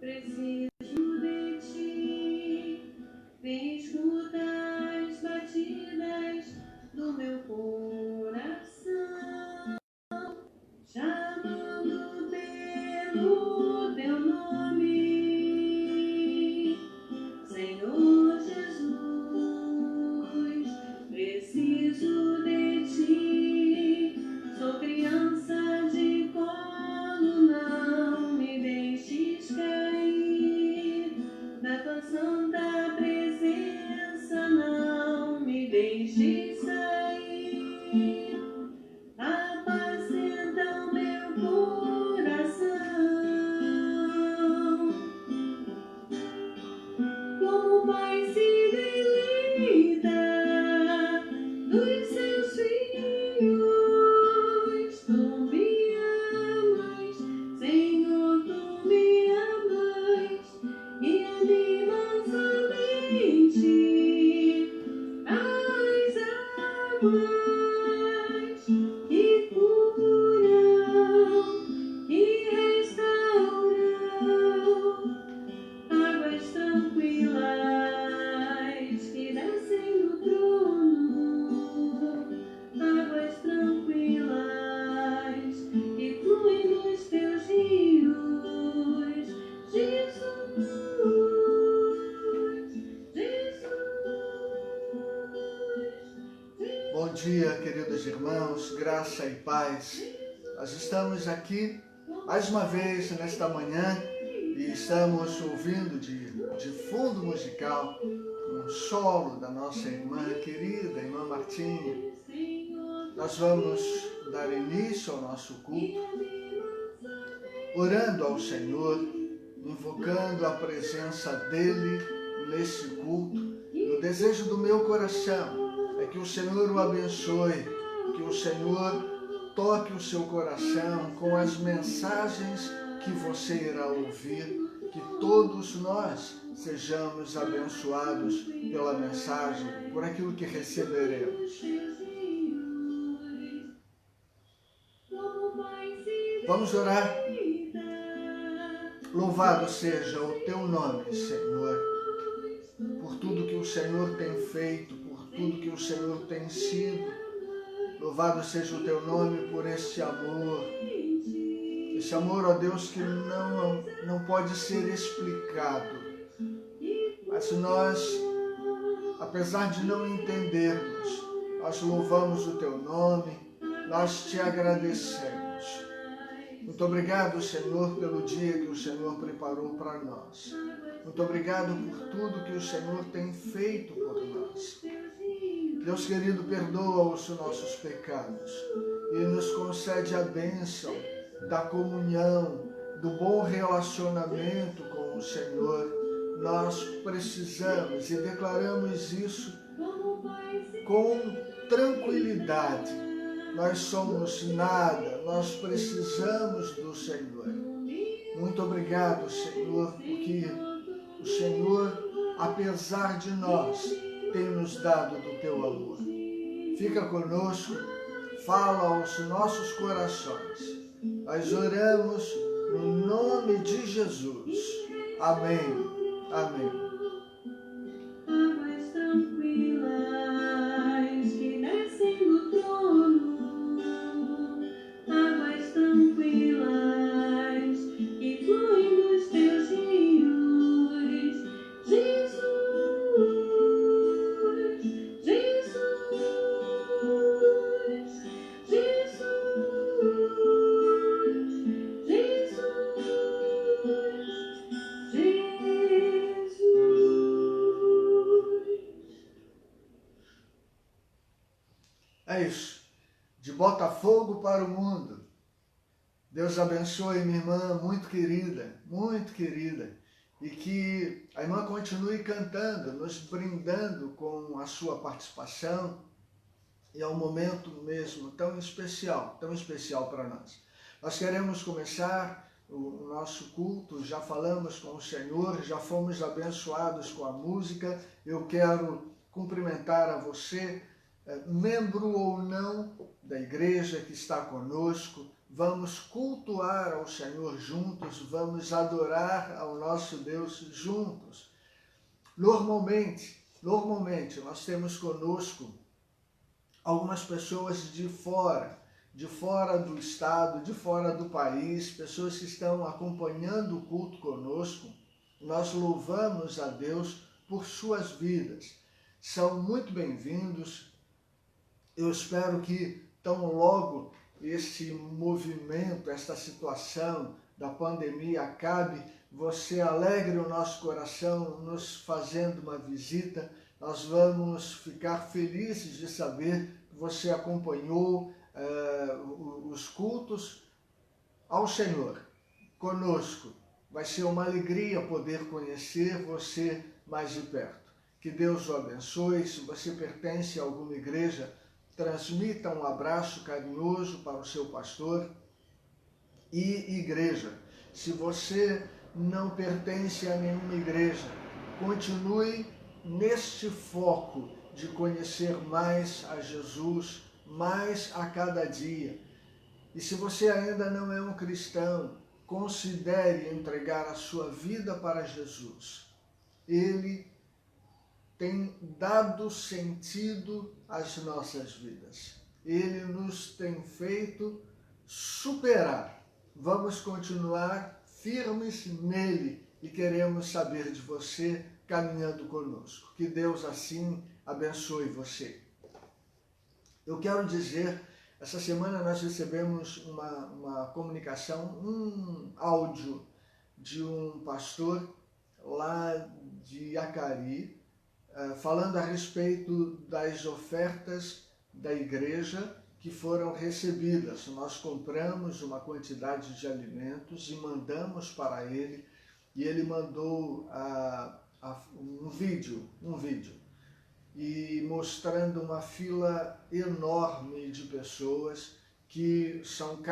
Preciso de ti, vem escutar as batidas do meu coração, chamando pelo teu nome, Senhor Jesus. Preciso de ti, sou criança de colo, não me deixes cair na tua santa presença, não me deixes sair. Apacenta o meu coração, como o Pai se deleita dos seus filhos. Tu me amas, Senhor, tu me amas, e animosamente as águas que curam e restauram, águas tranquilas que descem do trono, águas tranquilas que fluem dos teus rios, Jesus, Jesus. Bom dia, queridos irmãos, graça e paz. Nós estamos aqui mais uma vez nesta manhã e estamos ouvindo de fundo musical um solo da nossa irmã querida, irmã Martinha. Nós vamos dar início ao nosso culto, orando ao Senhor, invocando a presença dEle nesse culto. E o desejo do meu coração é que o Senhor o abençoe, que o Senhor toque o seu coração com as mensagens que você irá ouvir, que todos nós sejamos abençoados pela mensagem, por aquilo que receberemos. Vamos orar. Louvado seja o teu nome, Senhor, por tudo que o Senhor tem feito, por tudo que o Senhor tem sido. Louvado seja o teu nome por esse amor, ó Deus, que não pode ser explicado. Mas nós, apesar de não entendermos, nós louvamos o teu nome, nós te agradecemos. Muito obrigado, Senhor, pelo dia que o Senhor preparou para nós. Muito obrigado por tudo que o Senhor tem feito por nós. Deus querido, perdoa os nossos pecados e nos concede a bênção da comunhão, do bom relacionamento com o Senhor. Nós precisamos e declaramos isso com tranquilidade. Nós somos nada, nós precisamos do Senhor. Muito obrigado, Senhor, porque o Senhor, apesar de nós, tem nos dado do teu amor. Fica conosco, fala aos nossos corações. Nós oramos no nome de Jesus. Amém. Amém. Águas tranquilas que descem do trono, águas tranquilas que fluem dos teus rios, Jesus, Jesus, Jesus, Jesus, É isso. De Botafogo para o mundo. Deus abençoe minha irmã muito querida, e que a irmã continue cantando, nos brindando com a sua participação, e é um momento mesmo tão especial para nós. Nós queremos começar o nosso culto, já falamos com o Senhor, já fomos abençoados com a música. Eu quero cumprimentar a você, membro ou não da igreja que está conosco, vamos cultuar ao Senhor juntos, vamos adorar ao nosso Deus juntos. Normalmente, nós temos conosco algumas pessoas de fora do estado, de fora do país, pessoas que estão acompanhando o culto conosco. Nós louvamos a Deus por suas vidas. São muito bem-vindos. Eu espero que tão logo este movimento, esta situação da pandemia acabe, você alegre o nosso coração nos fazendo uma visita. Nós vamos ficar felizes de saber que você acompanhou os cultos ao Senhor conosco. Vai ser uma alegria poder conhecer você mais de perto. Que Deus o abençoe. Se você pertence a alguma igreja, transmita um abraço carinhoso para o seu pastor. E igreja, se você não pertence a nenhuma igreja, continue neste foco de conhecer mais a Jesus, mais a cada dia. E se você ainda não é um cristão, considere entregar a sua vida para Jesus. Ele tem dado sentido às nossas vidas. Ele nos tem feito superar. Vamos continuar firmes nele e queremos saber de você caminhando conosco. Que Deus assim abençoe você. Eu quero dizer, essa semana nós recebemos uma comunicação, um áudio de um pastor lá de Acari, falando a respeito das ofertas da igreja que foram recebidas. Nós compramos uma quantidade de alimentos e mandamos para ele, e ele mandou um vídeo e mostrando uma fila enorme de pessoas que são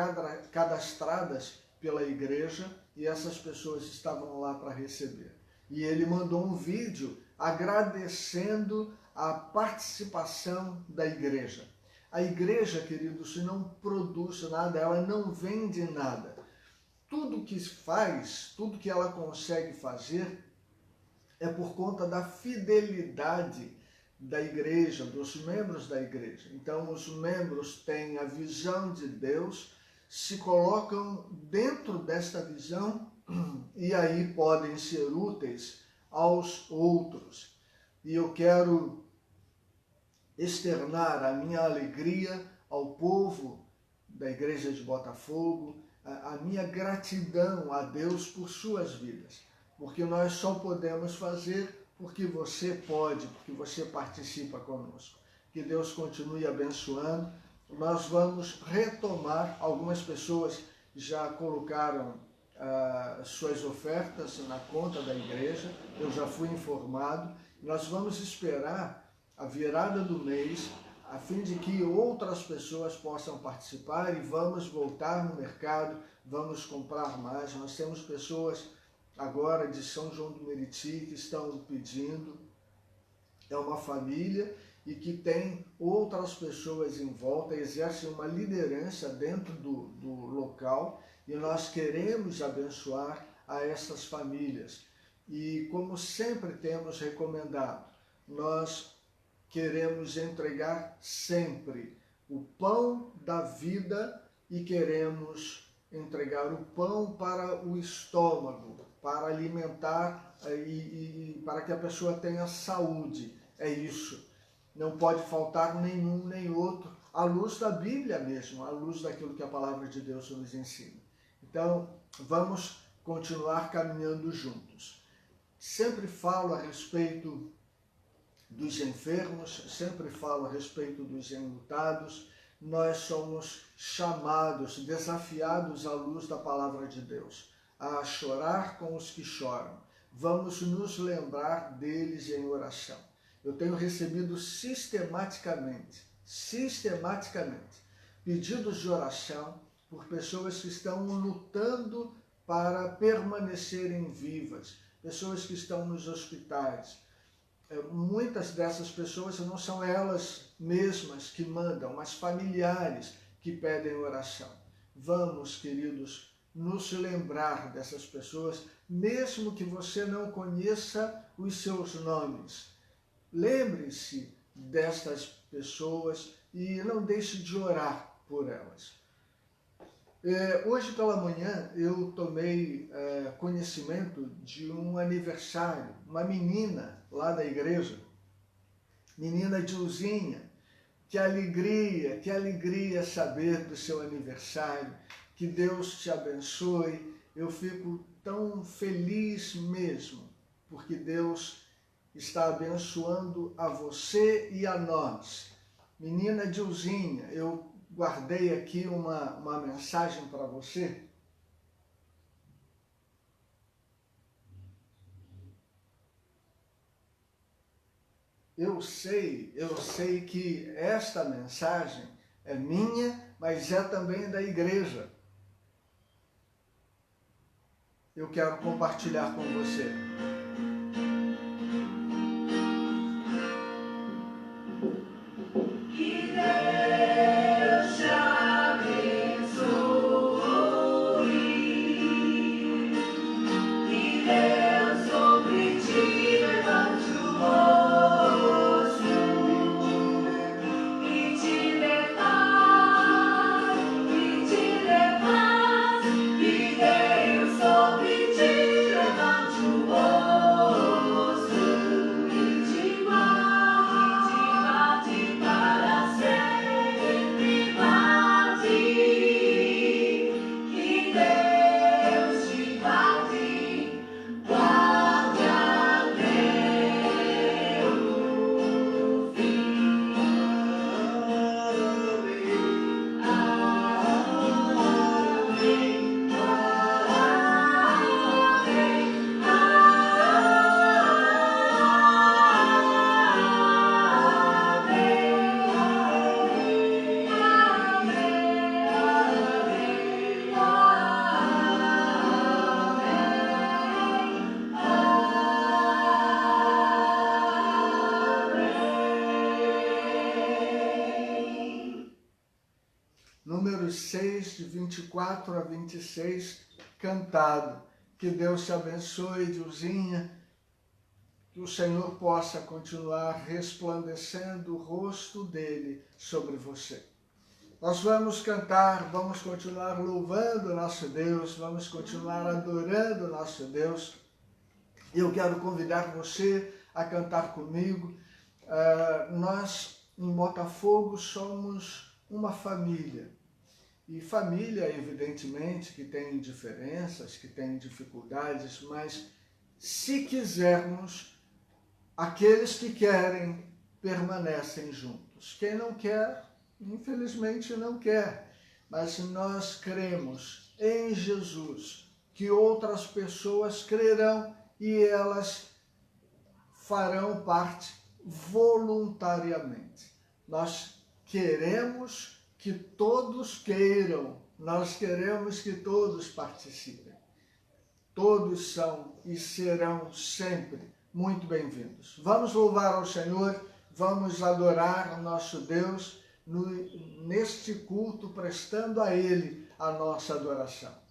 cadastradas pela igreja, e essas pessoas estavam lá para receber. E ele mandou um vídeo agradecendo a participação da igreja. A igreja, queridos, não produz nada, ela não vende nada. Tudo que faz, tudo que ela consegue fazer é por conta da fidelidade da igreja, dos membros da igreja. Então, os membros têm a visão de Deus, se colocam dentro desta visão e aí podem ser úteis aos outros. E eu quero externar a minha alegria ao povo da igreja de Botafogo, a minha gratidão a Deus por suas vidas, porque nós só podemos fazer porque você pode, porque você participa conosco. Que Deus continue abençoando. Nós vamos retomar, algumas pessoas já colocaram suas ofertas na conta da igreja, eu já fui informado. Nós vamos esperar a virada do mês, a fim de que outras pessoas possam participar, e vamos voltar no mercado, vamos comprar mais. Nós temos pessoas agora de São João do Meriti que estão pedindo. É uma família e que tem outras pessoas em volta, exerce uma liderança dentro do local, e nós queremos abençoar a essas famílias. E como sempre temos recomendado, nós queremos entregar sempre o pão da vida e queremos entregar o pão para o estômago, para alimentar e para que a pessoa tenha saúde. É isso. Não pode faltar nenhum nem outro, à luz da Bíblia mesmo, à luz daquilo que a palavra de Deus nos ensina. Então, vamos continuar caminhando juntos. Sempre falo a respeito dos enfermos, sempre falo a respeito dos enlutados. Nós somos chamados, desafiados à luz da palavra de Deus, a chorar com os que choram. Vamos nos lembrar deles em oração. Eu tenho recebido sistematicamente, pedidos de oração por pessoas que estão lutando para permanecerem vivas, pessoas que estão nos hospitais. Muitas dessas pessoas não são elas mesmas que mandam, mas familiares que pedem oração. Vamos, queridos, nos lembrar dessas pessoas, mesmo que você não conheça os seus nomes. Lembre-se destas pessoas e não deixe de orar por elas. Hoje pela manhã eu tomei conhecimento de um aniversário, uma menina lá da igreja, menina Dilzinha. Que alegria saber do seu aniversário, que Deus te abençoe. Eu fico tão feliz mesmo, porque Deus está abençoando a você e a nós. Menina Dilzinha, eu guardei aqui uma mensagem para você. Eu sei que esta mensagem é minha, mas é também da igreja. Eu quero compartilhar com você. Que Deus te abençoe, que Deus sobre ti levante o rosto e te dê paz, que Deus sobre ti levante o rosto e te guarde para sempre, guarde, que Deus te guarde, guarde até o fim. Números 6, de 24 a 26, cantado. Que Deus te abençoe, Dilzinha, que o Senhor possa continuar resplandecendo o rosto dele sobre você. Nós vamos cantar, vamos continuar louvando o nosso Deus, vamos continuar adorando o nosso Deus. Eu quero convidar você a cantar comigo. Nós, em Botafogo, somos uma família. E família, evidentemente, que tem diferenças, que tem dificuldades, mas se quisermos, aqueles que querem permanecem juntos. Quem não quer, infelizmente não quer. Mas nós cremos em Jesus, que outras pessoas crerão e elas farão parte voluntariamente. Nós queremos que todos queiram, nós queremos que todos participem. Todos são e serão sempre muito bem-vindos. Vamos louvar ao Senhor, vamos adorar o nosso Deus neste culto, prestando a Ele a nossa adoração.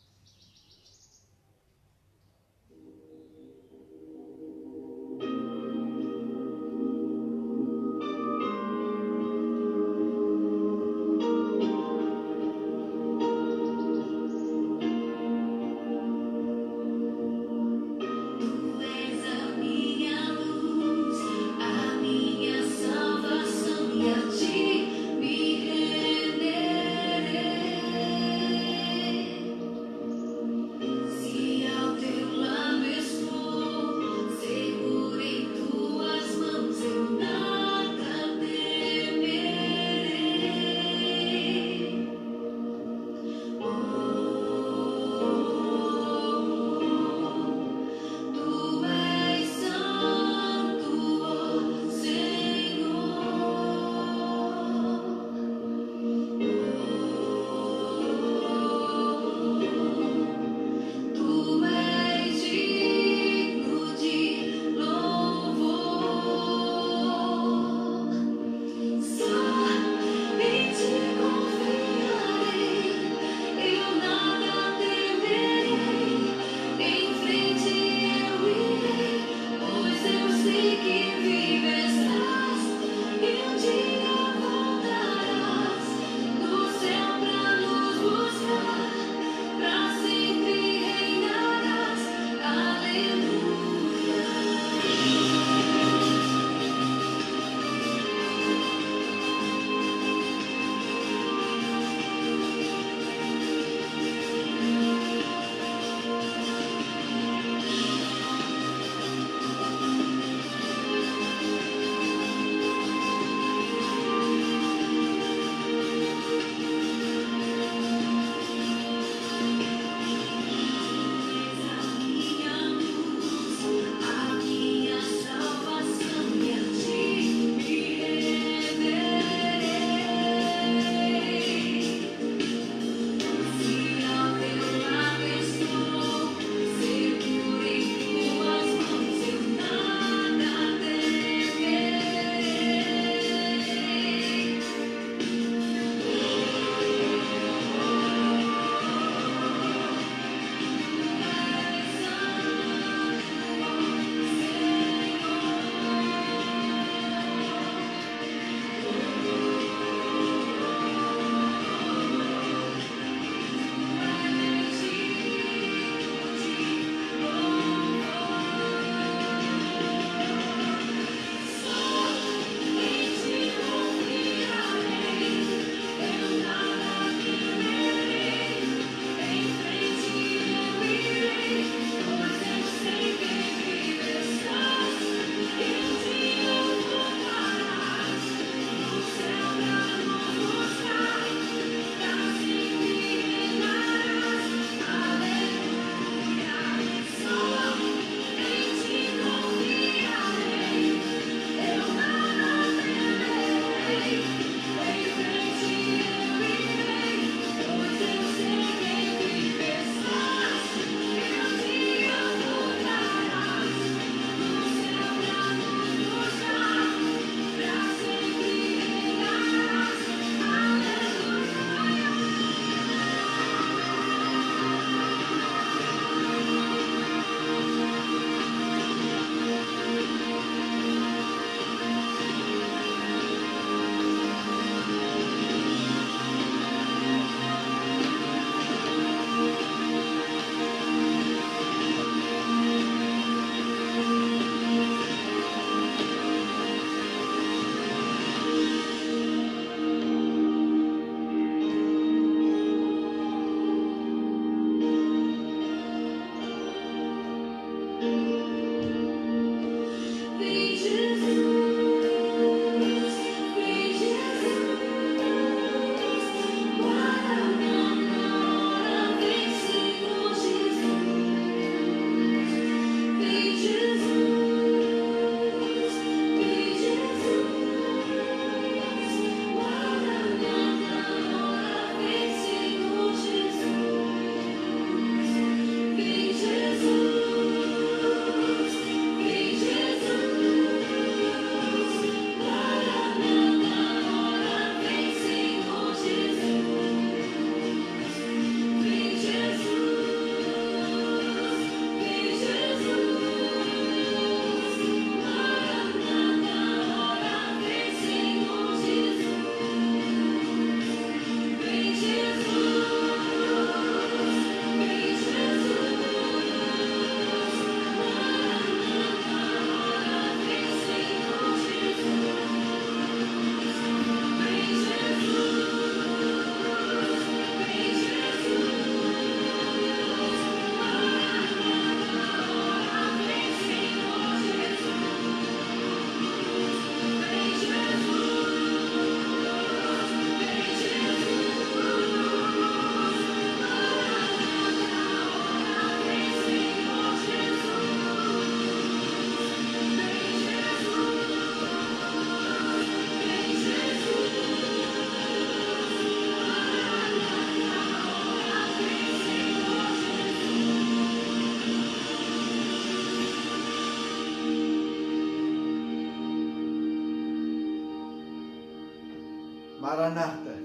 Maranata,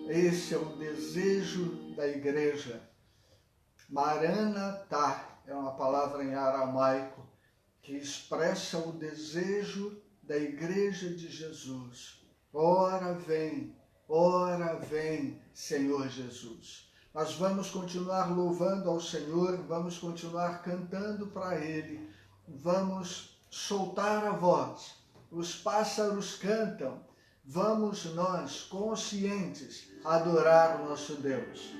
esse é o desejo da igreja. Maranatá é uma palavra em aramaico que expressa o desejo da igreja de Jesus. Ora vem, Senhor Jesus. Nós vamos continuar louvando ao Senhor, vamos continuar cantando para Ele, vamos soltar a voz. Os pássaros cantam, vamos nós, conscientes, adorar o nosso Deus.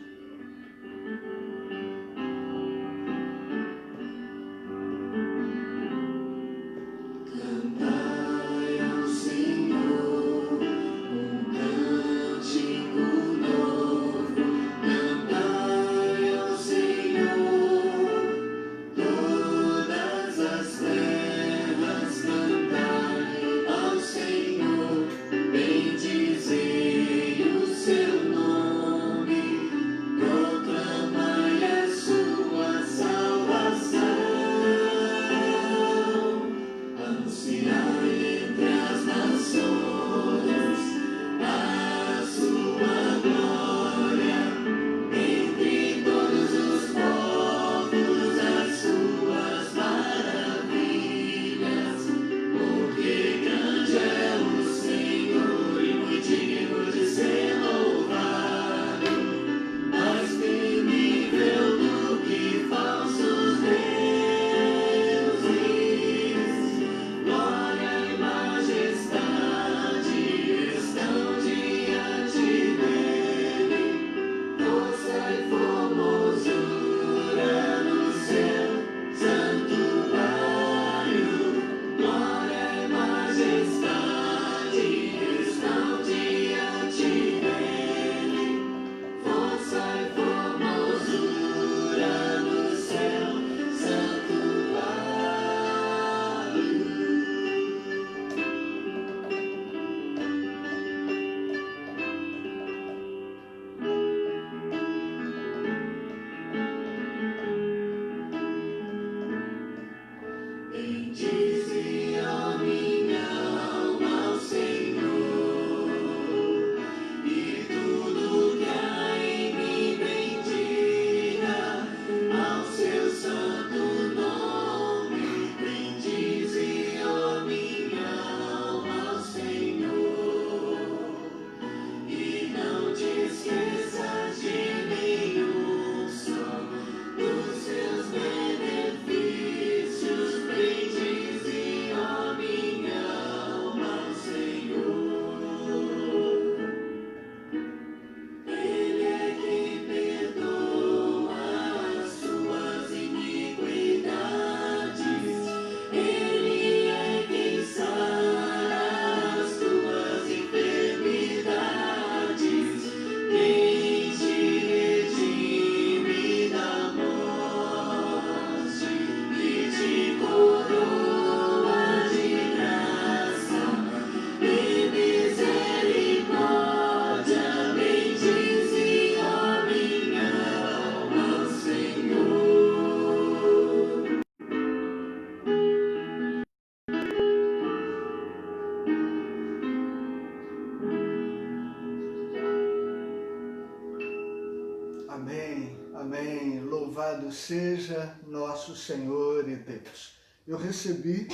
Amém. Louvado seja nosso Senhor e Deus. Eu recebi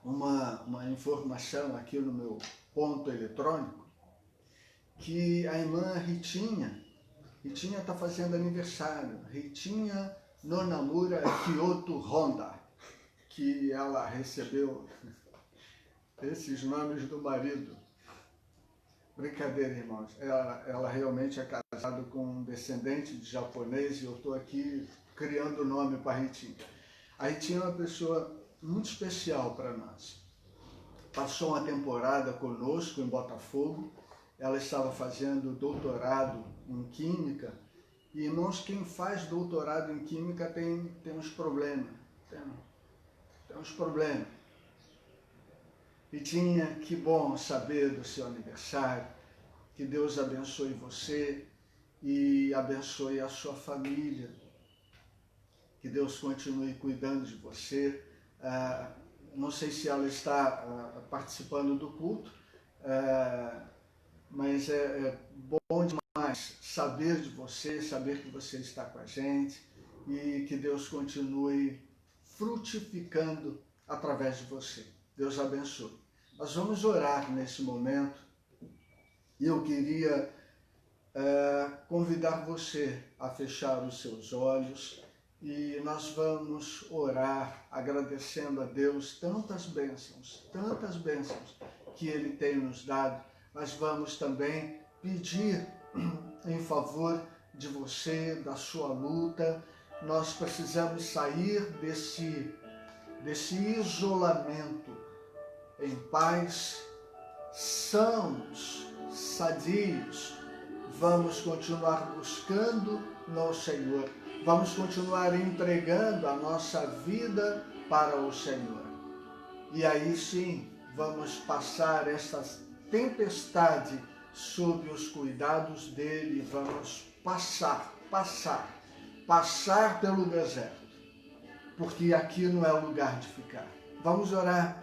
uma informação aqui no meu ponto eletrônico que a irmã Ritinha está fazendo aniversário. Ritinha Nonamura Kyoto Honda, que ela recebeu esses nomes do marido. Brincadeira, irmãos. Ela realmente é casada com um descendente de japonês e eu estou aqui criando o nome para a Ritinha. A Ritinha é uma pessoa muito especial para nós. Passou uma temporada conosco em Botafogo. Ela estava fazendo doutorado em Química. E, irmãos, quem faz doutorado em Química tem uns problemas. Tem uns problemas. Ritinha, que bom saber do seu aniversário, que Deus abençoe você e abençoe a sua família, que Deus continue cuidando de você. Não sei se ela está participando do culto, mas é bom demais saber de você, saber que você está com a gente e que Deus continue frutificando através de você. Deus abençoe. Nós vamos orar nesse momento e eu queria convidar você a fechar os seus olhos e nós vamos orar agradecendo a Deus tantas bênçãos que Ele tem nos dado, mas vamos também pedir em favor de você, da sua luta. Nós precisamos sair desse isolamento em paz, sãos, sadios. Vamos continuar buscando no Senhor. Vamos continuar entregando a nossa vida para o Senhor. E aí sim, vamos passar essa tempestade sob os cuidados dele. Vamos passar pelo deserto. Porque aqui não é o lugar de ficar. Vamos orar.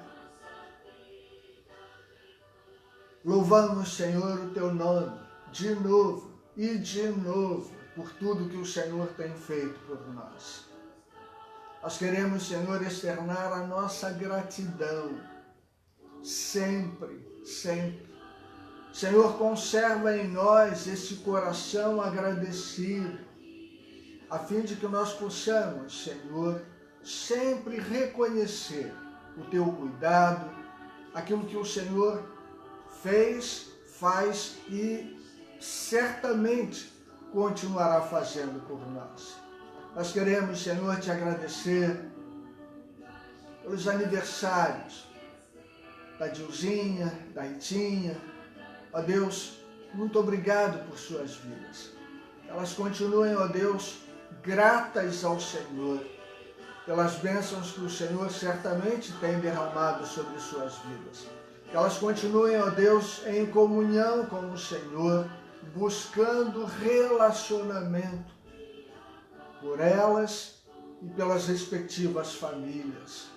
Louvamos, Senhor, o teu nome. De novo e de novo, por tudo que o Senhor tem feito por nós. Nós queremos, Senhor, externar a nossa gratidão, sempre. Senhor, conserva em nós esse coração agradecido, a fim de que nós possamos, Senhor, sempre reconhecer o teu cuidado, aquilo que o Senhor fez, faz e certamente continuará fazendo por nós. Nós queremos, Senhor, te agradecer pelos aniversários da Dilzinha, da Ritinha. Ó Deus, muito obrigado por suas vidas. Elas continuem, ó Deus, gratas ao Senhor, pelas bênçãos que o Senhor certamente tem derramado sobre suas vidas. Que elas continuem, ó Deus, em comunhão com o Senhor, buscando relacionamento por elas e pelas respectivas famílias.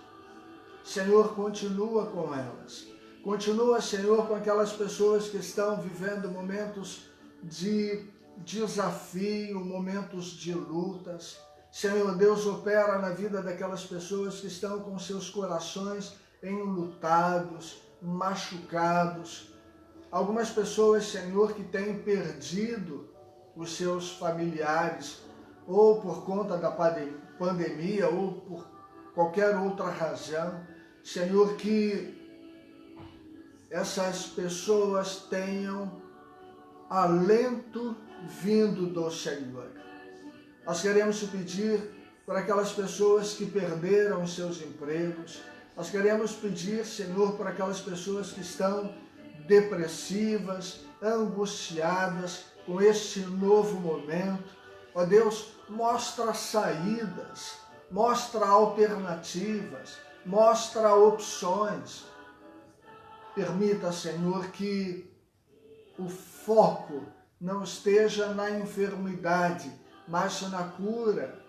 Senhor, continua com elas. Continua, Senhor, com aquelas pessoas que estão vivendo momentos de desafio, momentos de lutas. Senhor Deus, opera na vida daquelas pessoas que estão com seus corações enlutados, machucados. Algumas pessoas, Senhor, que têm perdido os seus familiares, ou por conta da pandemia, ou por qualquer outra razão. Senhor, que essas pessoas tenham alento vindo do Senhor. Nós queremos te pedir por aquelas pessoas que perderam os seus empregos. Nós queremos pedir, Senhor, por aquelas pessoas que estão depressivas, angustiadas com este novo momento. Ó Deus, mostra saídas, mostra alternativas, mostra opções. Permita, Senhor, que o foco não esteja na enfermidade, mas na cura.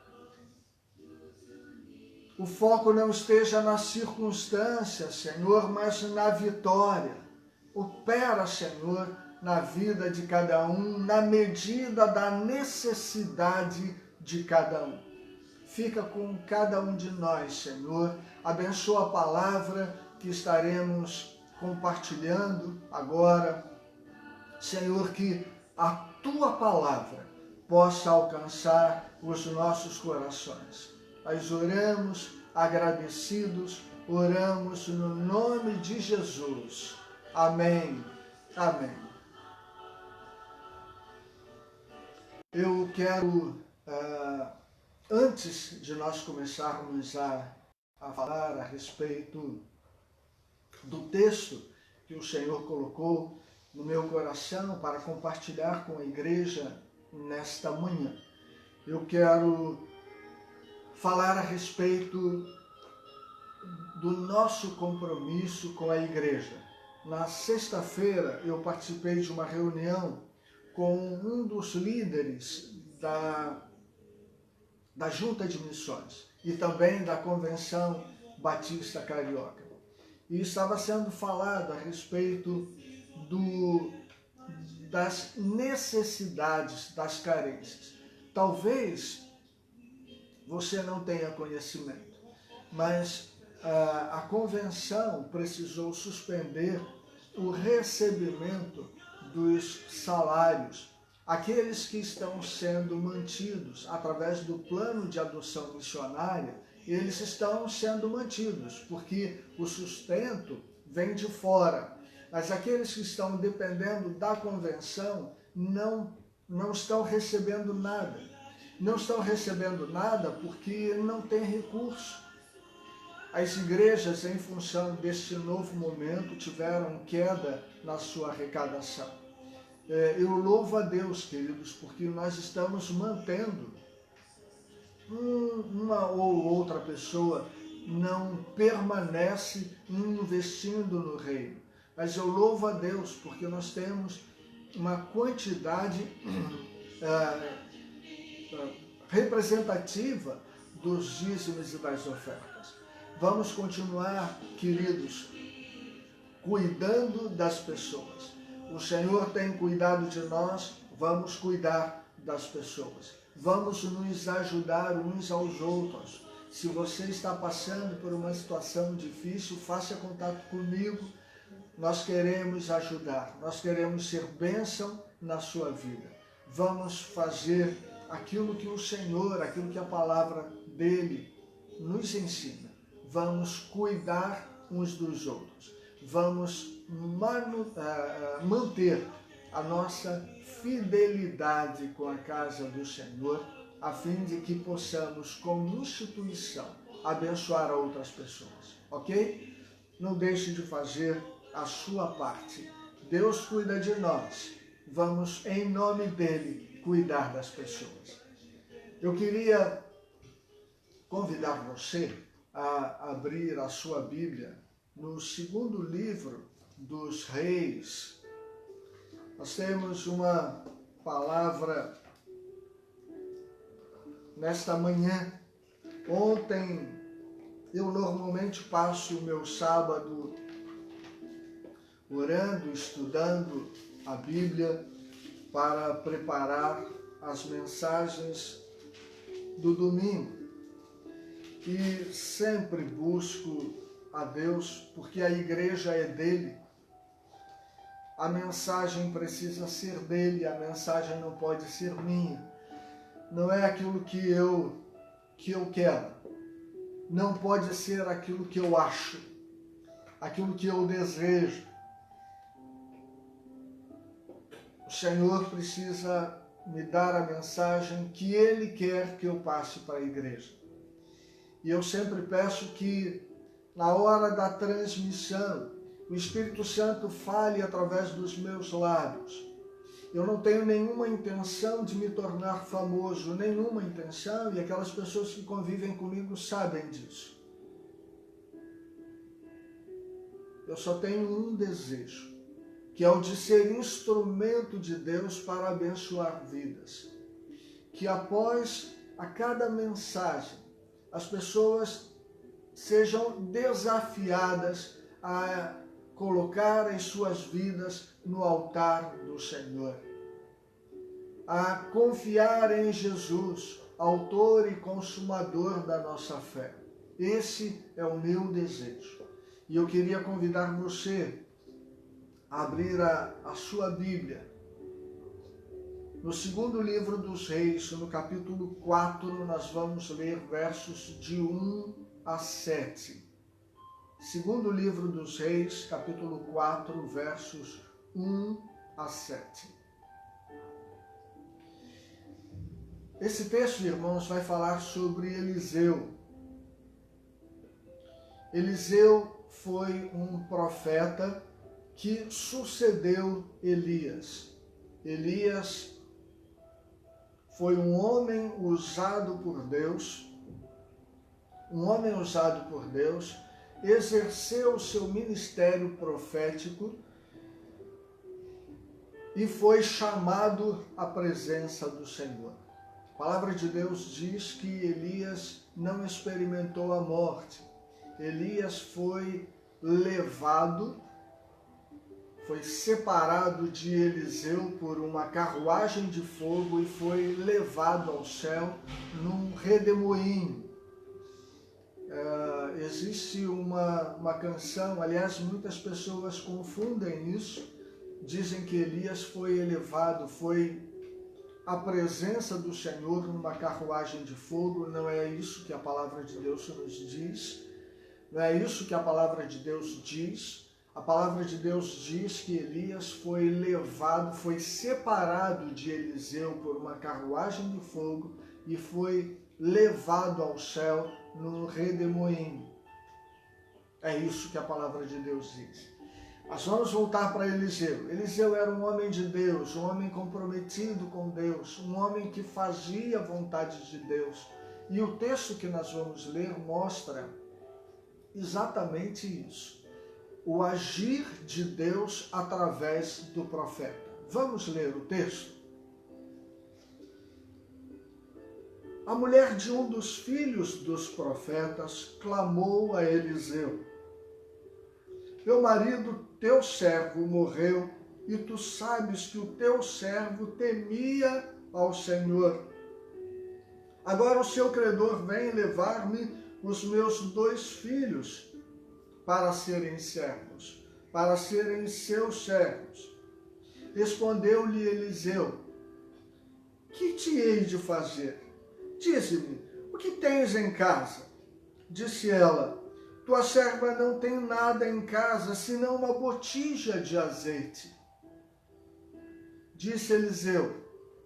O foco não esteja nas circunstâncias, Senhor, mas na vitória. Opera, Senhor, na vida de cada um, na medida da necessidade de cada um. Fica com cada um de nós, Senhor. Abençoa a palavra que estaremos compartilhando agora. Senhor, que a Tua palavra possa alcançar os nossos corações. Nós oramos agradecidos, oramos no nome de Jesus. Amém. Amém. Eu quero, antes de nós começarmos a falar a respeito do texto que o Senhor colocou no meu coração para compartilhar com a igreja nesta manhã, eu quero falar a respeito do nosso compromisso com a igreja. Na sexta-feira eu participei de uma reunião com um dos líderes da Junta de Missões e também da Convenção Batista Carioca. E estava sendo falado a respeito das necessidades, das carências. Talvez você não tenha conhecimento, mas a convenção precisou suspender o recebimento dos salários. Aqueles que estão sendo mantidos através do plano de adoção missionária, eles estão sendo mantidos, porque o sustento vem de fora. Mas aqueles que estão dependendo da convenção não estão recebendo nada. Não estão recebendo nada porque não tem recurso. As igrejas, em função deste novo momento, tiveram queda na sua arrecadação. Eu louvo a Deus, queridos, porque nós estamos mantendo. Uma ou outra pessoa não permanece investindo no reino. Mas eu louvo a Deus porque nós temos uma quantidade representativa dos dízimos e das ofertas. Vamos continuar, queridos, cuidando das pessoas. O Senhor tem cuidado de nós, vamos cuidar das pessoas. Vamos nos ajudar uns aos outros. Se você está passando por uma situação difícil, faça contato comigo. Nós queremos ajudar, nós queremos ser bênção na sua vida. Vamos fazer aquilo que o Senhor, aquilo que a palavra dele nos ensina. Vamos cuidar uns dos outros. Vamos manter a nossa fidelidade com a casa do Senhor, a fim de que possamos, como instituição, abençoar outras pessoas. Ok? Não deixe de fazer a sua parte. Deus cuida de nós. Vamos, em nome dele, cuidar das pessoas. Eu queria convidar você a abrir a sua Bíblia no segundo livro dos Reis. Nós temos uma palavra nesta manhã. Ontem, eu normalmente passo o meu sábado orando, estudando a Bíblia para preparar as mensagens do domingo. E sempre busco a Deus, porque a igreja é dele. A mensagem precisa ser dele, a mensagem não pode ser minha. Não é aquilo que eu quero. Não pode ser aquilo que eu acho, aquilo que eu desejo. O Senhor precisa me dar a mensagem que Ele quer que eu passe para a igreja. E eu sempre peço que, na hora da transmissão, o Espírito Santo fale através dos meus lábios. Eu não tenho nenhuma intenção de me tornar famoso, nenhuma intenção, e aquelas pessoas que convivem comigo sabem disso. Eu só tenho um desejo, que é o de ser instrumento de Deus para abençoar vidas. Que após a cada mensagem, as pessoas sejam desafiadas a colocar as suas vidas no altar do Senhor. A confiar em Jesus, autor e consumador da nossa fé. Esse é o meu desejo. E eu queria convidar você a abrir a sua Bíblia. No segundo livro dos Reis, no capítulo 4, nós vamos ler versos de 1 a 7. Segundo livro dos Reis, capítulo 4, versos 1 a 7. Esse texto, irmãos, vai falar sobre Eliseu. Eliseu foi um profeta que sucedeu Elias. Elias foi um homem usado por Deus, exerceu o seu ministério profético e foi chamado à presença do Senhor. A palavra de Deus diz que Elias não experimentou a morte. Elias foi levado, foi separado de Eliseu por uma carruagem de fogo e foi levado ao céu num redemoinho. Existe uma canção, aliás, muitas pessoas confundem isso, dizem que Elias foi elevado, foi a presença do Senhor numa carruagem de fogo. Não é isso que a palavra de Deus nos diz, não é isso que a palavra de Deus diz. A palavra de Deus diz que Elias foi levado, foi separado de Eliseu por uma carruagem de fogo e foi levado ao céu num redemoinho. É isso que a palavra de Deus diz. Mas vamos voltar para Eliseu. Eliseu era um homem de Deus, um homem comprometido com Deus, um homem que fazia a vontade de Deus. E o texto que nós vamos ler mostra exatamente isso. O agir de Deus através do profeta. Vamos ler o texto? A mulher de um dos filhos dos profetas clamou a Eliseu: meu marido, teu servo, morreu, e tu sabes que o teu servo temia ao Senhor. Agora o seu credor vem levar-me os meus 2 filhos para serem servos, para serem seus servos. Respondeu-lhe Eliseu: que te hei de fazer? Dize-me, o que tens em casa? Disse ela: tua serva não tem nada em casa, senão uma botija de azeite. Disse Eliseu: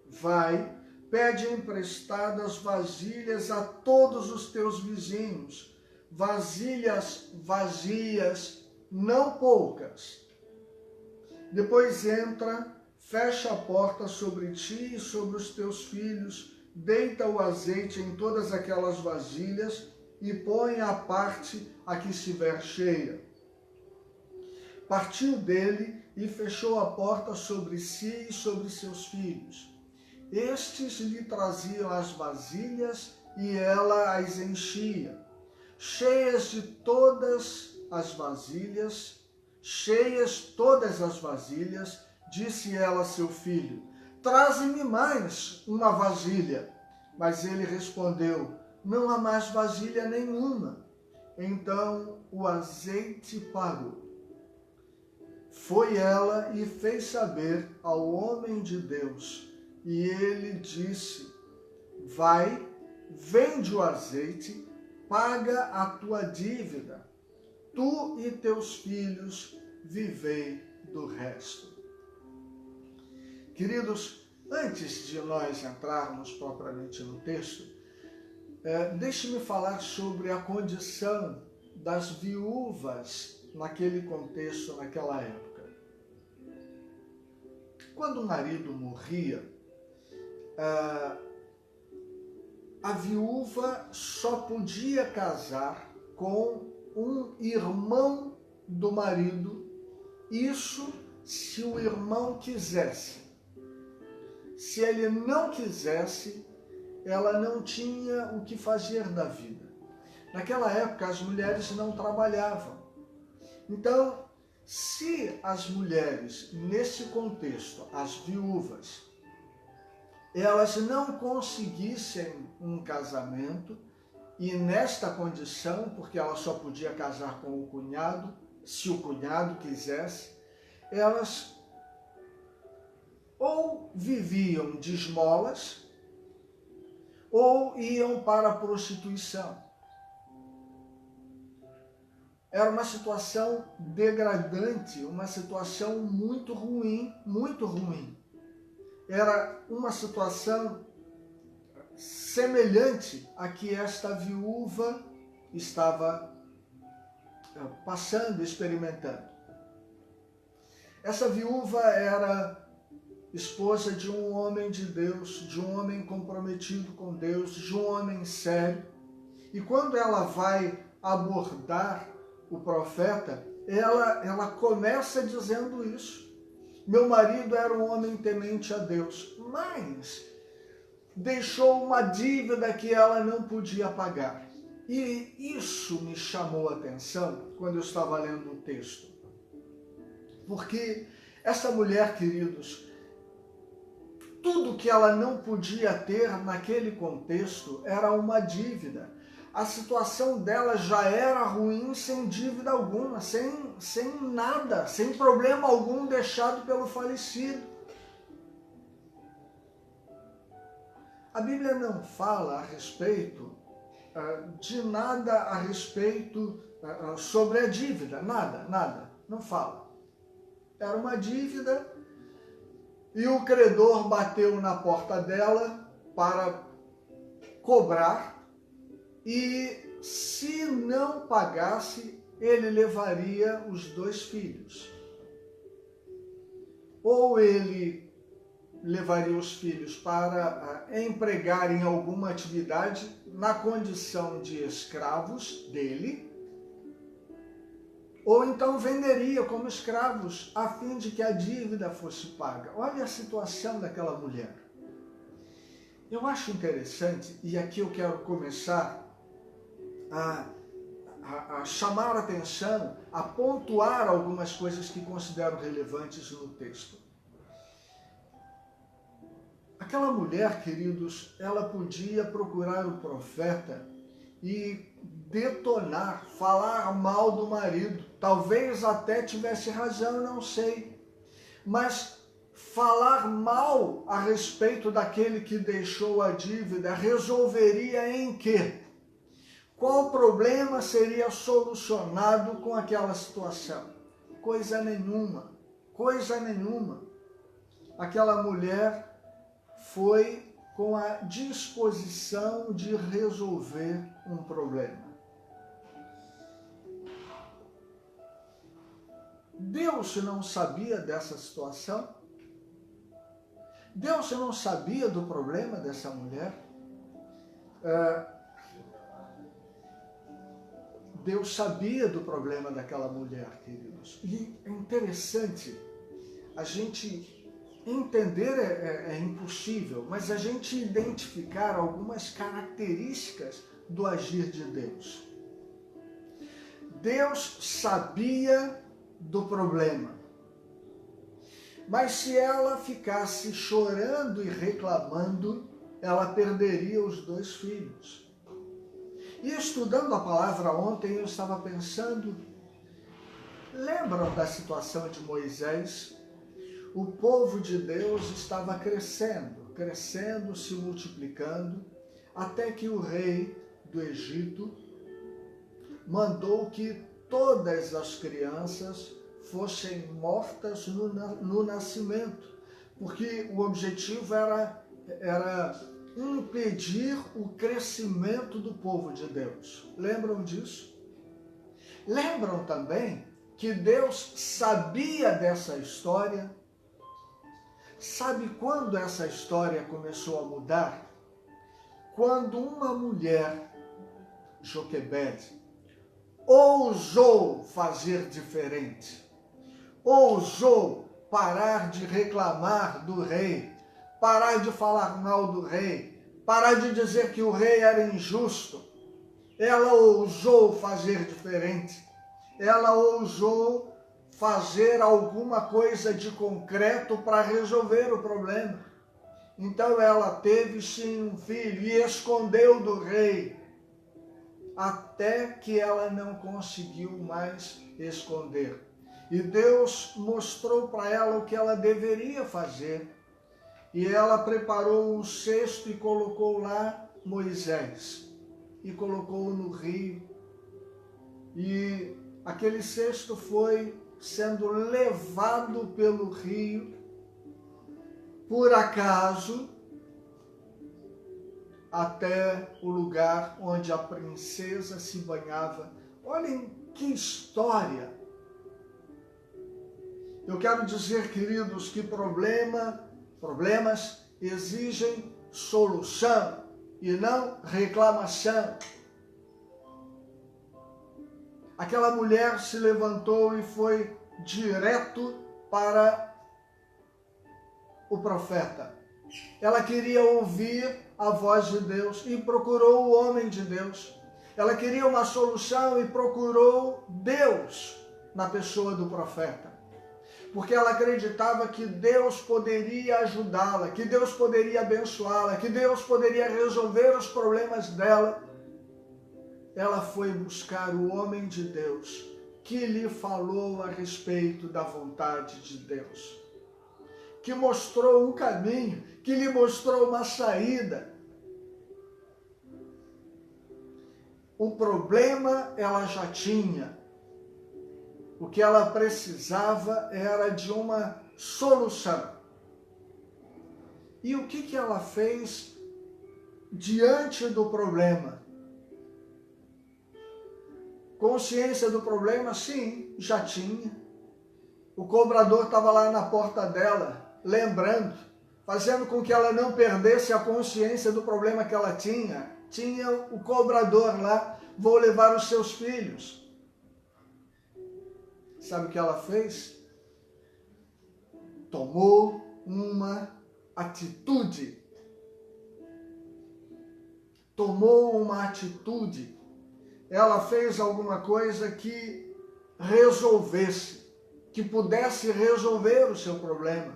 vai, pede emprestadas vasilhas a todos os teus vizinhos, vasilhas vazias, não poucas. Depois entra, fecha a porta sobre ti e sobre os teus filhos, deita o azeite em todas aquelas vasilhas e põe à parte a que estiver cheia. Partiu dele e fechou a porta sobre si e sobre seus filhos. Estes lhe traziam as vasilhas e ela as enchia. Cheias todas as vasilhas, disse ela a seu filho: traze-me mais uma vasilha. Mas ele respondeu: não há mais vasilha nenhuma. Então o azeite parou. Foi ela e fez saber ao homem de Deus, e ele disse: vai, vende o azeite, paga a tua dívida, tu e teus filhos vivei do resto. Queridos, antes de nós entrarmos propriamente no texto, deixe-me falar sobre a condição das viúvas naquele contexto, naquela época. Quando o marido morria, a viúva só podia casar com um irmão do marido, isso se o irmão quisesse. Se ele não quisesse, ela não tinha o que fazer da vida. Naquela época, as mulheres não trabalhavam. Então, se as mulheres, nesse contexto, as viúvas, elas não conseguissem um casamento, e nesta condição, porque ela só podia casar com o cunhado, se o cunhado quisesse, elas ou viviam de esmolas, ou iam para a prostituição. Era uma situação degradante, uma situação muito ruim, muito ruim. Era uma situação semelhante à que esta viúva estava passando, experimentando. Essa viúva era esposa de um homem de Deus, de um homem comprometido com Deus, de um homem sério. E quando ela vai abordar o profeta, ela começa dizendo isso. Meu marido era um homem temente a Deus, mas deixou uma dívida que ela não podia pagar. E isso me chamou a atenção quando eu estava lendo o texto. Porque essa mulher, queridos, tudo que ela não podia ter naquele contexto era uma dívida. A situação dela já era ruim sem dívida alguma, sem nada, sem problema algum deixado pelo falecido. A Bíblia não fala a respeito de nada a respeito sobre a dívida, nada, não fala. Era uma dívida e o credor bateu na porta dela para cobrar e, se não pagasse, ele levaria os 2 filhos. Ou ele levaria os filhos para empregar em alguma atividade na condição de escravos dele, ou então venderia como escravos a fim de que a dívida fosse paga. Olha a situação daquela mulher. Eu acho interessante, e aqui eu quero começar a chamar a atenção, a pontuar algumas coisas que considero relevantes no texto. Aquela mulher, queridos, ela podia procurar o profeta e detonar, falar mal do marido. Talvez até tivesse razão, não sei. Mas falar mal a respeito daquele que deixou a dívida resolveria em quê? Qual problema seria solucionado com aquela situação? Coisa nenhuma, coisa nenhuma. Aquela mulher foi com a disposição de resolver um problema. Deus não sabia dessa situação? Deus não sabia do problema dessa mulher? Deus sabia do problema daquela mulher, queridos. E é interessante, a gente entender é impossível, mas a gente identificar algumas características do agir de Deus. Deus sabia do problema, mas se ela ficasse chorando e reclamando, ela perderia os 2 filhos. E estudando a palavra ontem, eu estava pensando, lembram da situação de Moisés? O povo de Deus estava crescendo, se multiplicando, até que o rei do Egito mandou que todas as crianças fossem mortas no nascimento, porque o objetivo era impedir o crescimento do povo de Deus. Lembram disso? Lembram também que Deus sabia dessa história? Sabe quando essa história começou a mudar? Quando uma mulher, Joquebede, ousou fazer diferente, ousou parar de reclamar do rei, parar de falar mal do rei, parar de dizer que o rei era injusto. Ela ousou fazer diferente, ela ousou fazer alguma coisa de concreto para resolver o problema. Então ela teve sim um filho e escondeu do rei, até que ela não conseguiu mais esconder. E Deus mostrou para ela o que ela deveria fazer. E ela preparou um cesto e colocou lá Moisés. E colocou no rio. E aquele cesto foi sendo levado pelo rio, por acaso, até o lugar onde a princesa se banhava. Olhem que história! Eu quero dizer, queridos, que problemas exigem solução e não reclamação. Aquela mulher se levantou e foi direto para o profeta. Ela queria ouvir a voz de Deus e procurou o homem de Deus. Ela queria uma solução e procurou Deus na pessoa do profeta. porque ela acreditava que Deus poderia ajudá-la, que Deus poderia abençoá-la, que Deus poderia resolver os problemas dela. Ela foi buscar o homem de Deus, que lhe falou a respeito da vontade de Deus, que mostrou um caminho, que lhe mostrou uma saída. O problema ela já tinha. O que ela precisava era de uma solução. E o que ela fez diante do problema? Consciência do problema, sim, já tinha. O cobrador estava lá na porta dela, lembrando, fazendo com que ela não perdesse a consciência do problema que ela tinha. Tinha o cobrador lá, vou levar os seus filhos. Sabe o que ela fez? Tomou uma atitude. Tomou uma atitude. Ela fez alguma coisa que resolvesse, que pudesse resolver o seu problema.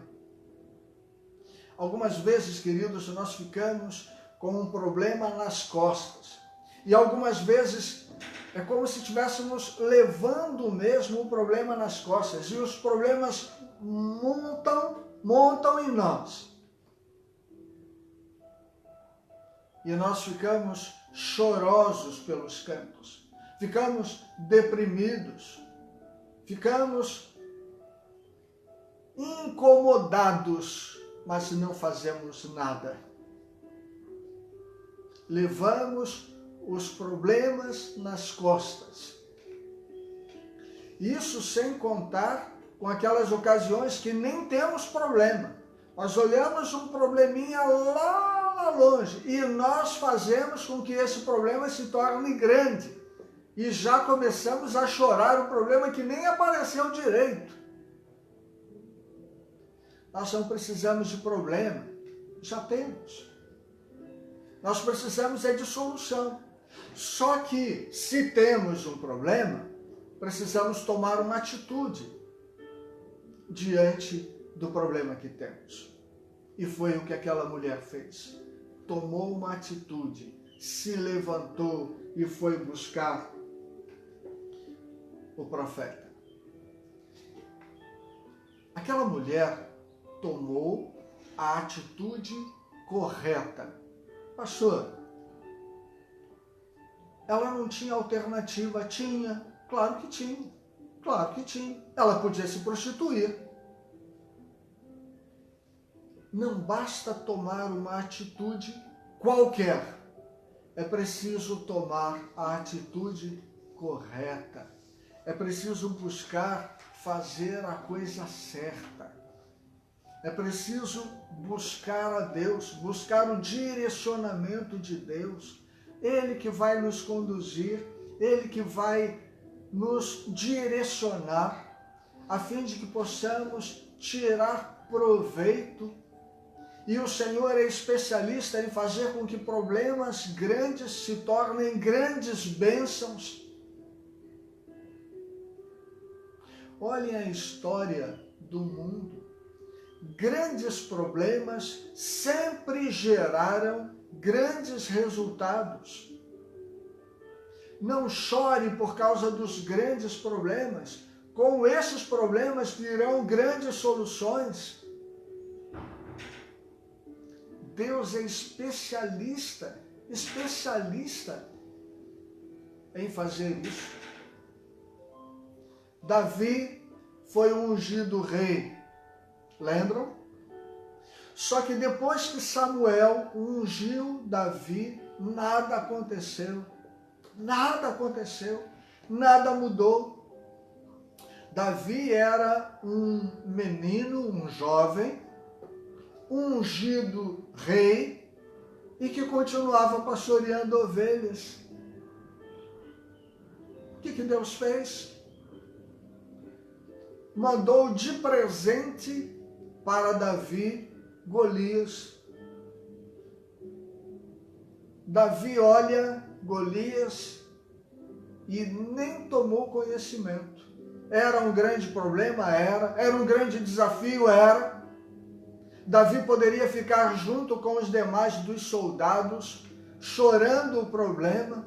Algumas vezes, queridos, nós ficamos com um problema nas costas. E algumas vezes é como se estivéssemos levando mesmo o problema nas costas. E os problemas montam em nós. E nós ficamos chorosos pelos cantos. Ficamos deprimidos. Ficamos incomodados, mas não fazemos nada. Levamos os problemas nas costas. Isso sem contar com aquelas ocasiões que nem temos problema. Nós olhamos um probleminha lá longe e nós fazemos com que esse problema se torne grande. E já começamos a chorar o problema que nem apareceu direito. Nós não precisamos de problema, já temos. Nós precisamos é de solução. Só que, se temos um problema, precisamos tomar uma atitude diante do problema que temos. E foi o que aquela mulher fez. Tomou uma atitude, se levantou e foi buscar o profeta. Aquela mulher tomou a atitude correta. Pastor, ela não tinha alternativa? Tinha, claro que tinha, claro que tinha. Ela podia se prostituir. Não basta tomar uma atitude qualquer, é preciso tomar a atitude correta. É preciso buscar fazer a coisa certa. É preciso buscar a Deus, buscar o direcionamento de Deus. Ele que vai nos conduzir, Ele que vai nos direcionar, a fim de que possamos tirar proveito. E o Senhor é especialista em fazer com que problemas grandes se tornem grandes bênçãos. Olhem a história do mundo. Grandes problemas sempre geraram grandes resultados. Não chore por causa dos grandes problemas. Com esses problemas virão grandes soluções. Deus é especialista em fazer isso. Davi foi ungido rei. Lembram? Só que depois que Samuel ungiu Davi, nada aconteceu. Nada aconteceu. Nada mudou. Davi era um menino, um jovem, ungido rei e que continuava pastoreando ovelhas. O que Deus fez? Mandou de presente para Davi Golias. Davi olha Golias e nem tomou conhecimento. Era um grande problema? Era um grande desafio? Era. Davi poderia ficar junto com os demais dos soldados, chorando o problema,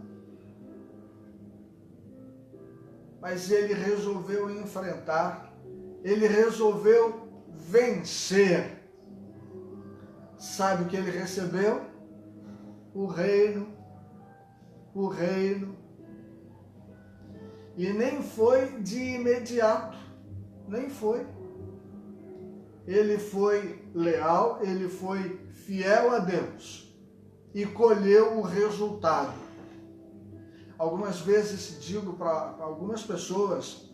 mas ele resolveu enfrentar, ele resolveu vencer. Sabe o que ele recebeu? O reino. E nem foi de imediato, nem foi. Ele foi leal, ele foi fiel a Deus e colheu o resultado. Algumas vezes digo para algumas pessoas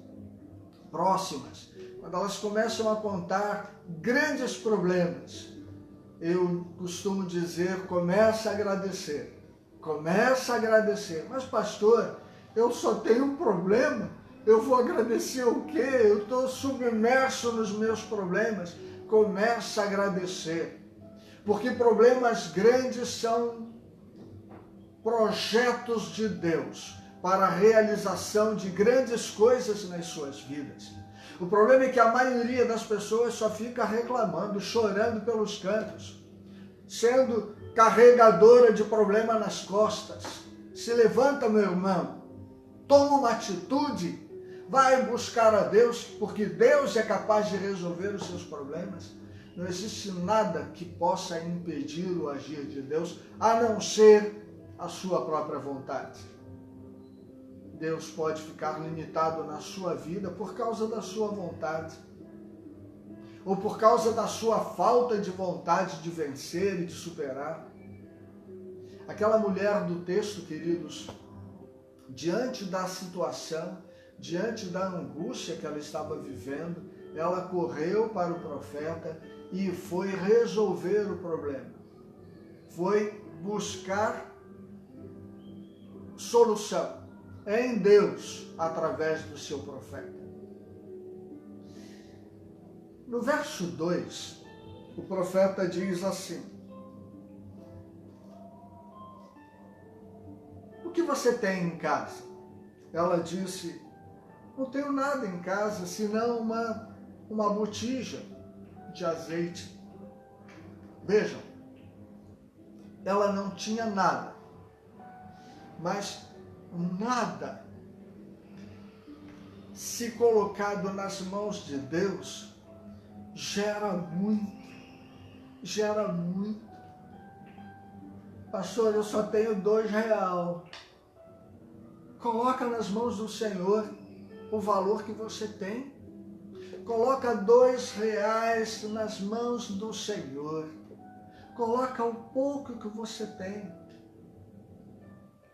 próximas, quando elas começam a contar grandes problemas, eu costumo dizer, começa a agradecer. Mas pastor, eu só tenho um problema, eu vou agradecer o quê? Eu estou submerso nos meus problemas. Começa a agradecer, porque problemas grandes são projetos de Deus para a realização de grandes coisas nas suas vidas. O problema é que a maioria das pessoas só fica reclamando, chorando pelos cantos, sendo carregadora de problema nas costas. Se levanta, meu irmão, toma uma atitude, vai buscar a Deus, porque Deus é capaz de resolver os seus problemas. Não existe nada que possa impedir o agir de Deus, a não ser a sua própria vontade. Deus pode ficar limitado na sua vida por causa da sua vontade, ou por causa da sua falta de vontade de vencer e de superar. Aquela mulher do texto, queridos, diante da situação, diante da angústia que ela estava vivendo, ela correu para o profeta e foi resolver o problema. Foi buscar solução em Deus através do seu profeta. No verso 2, o profeta diz assim: o que você tem em casa? Ela disse: não tenho nada em casa, senão uma botija de azeite. Vejam, ela não tinha nada, mas nada, se colocado nas mãos de Deus, gera muito. Pastor, eu só tenho R$2. Coloca nas mãos do Senhor o valor que você tem. Coloca R$2 nas mãos do Senhor. Coloca o pouco que você tem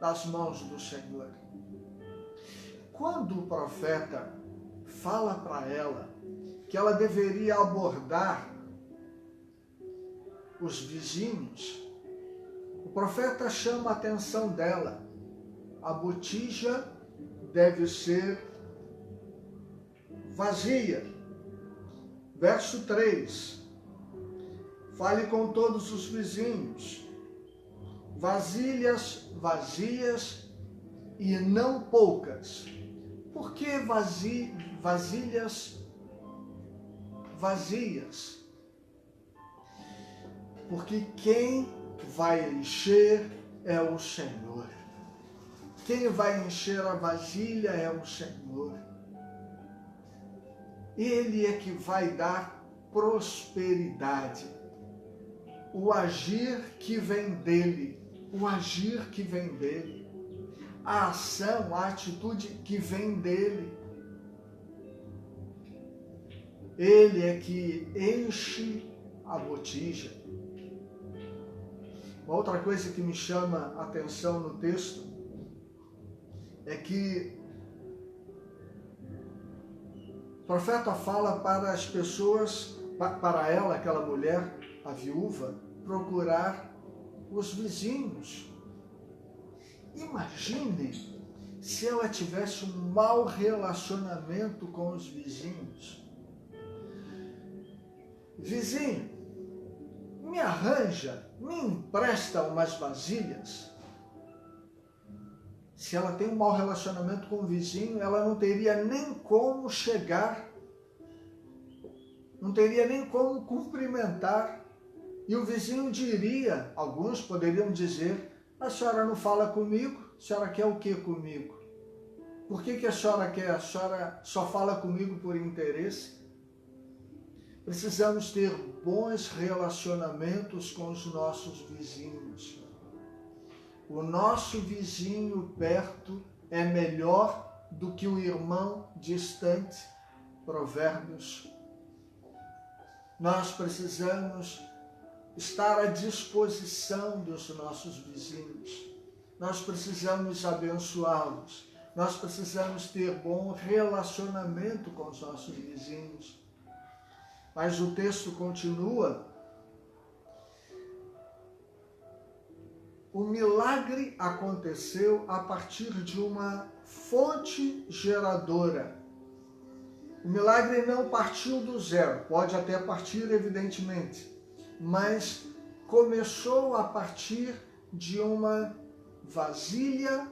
nas mãos do Senhor. Quando o profeta fala para ela que ela deveria abordar os vizinhos, o profeta chama a atenção dela. A botija deve ser vazia. Verso 3. Fale com todos os vizinhos. Vasilhas vazias e não poucas. Por que vasilhas vazias? Porque quem vai encher é o Senhor. Quem vai encher a vasilha é o Senhor. Ele é que vai dar prosperidade. O agir que vem dele. A ação, a atitude que vem dele. Ele é que enche a botija. Uma outra coisa que me chama a atenção no texto é que o profeta fala para as pessoas, para ela, aquela mulher, a viúva, procurar os vizinhos. Imagine se ela tivesse um mau relacionamento com os vizinhos. Vizinho, me arranja, me empresta umas vasilhas. Se ela tem um mau relacionamento com o vizinho, ela não teria nem como chegar, não teria nem como cumprimentar. E o vizinho diria, alguns poderiam dizer, a senhora não fala comigo? A senhora quer o que comigo? Por que a senhora quer? A senhora só fala comigo por interesse? Precisamos ter bons relacionamentos com os nossos vizinhos. O nosso vizinho perto é melhor do que o irmão distante. Provérbios. Nós precisamos estar à disposição dos nossos vizinhos. Nós precisamos abençoá-los. Nós precisamos ter bom relacionamento com os nossos vizinhos. Mas o texto continua. O milagre aconteceu a partir de uma fonte geradora. O milagre não partiu do zero, pode até partir, evidentemente, mas começou a partir de uma vasilha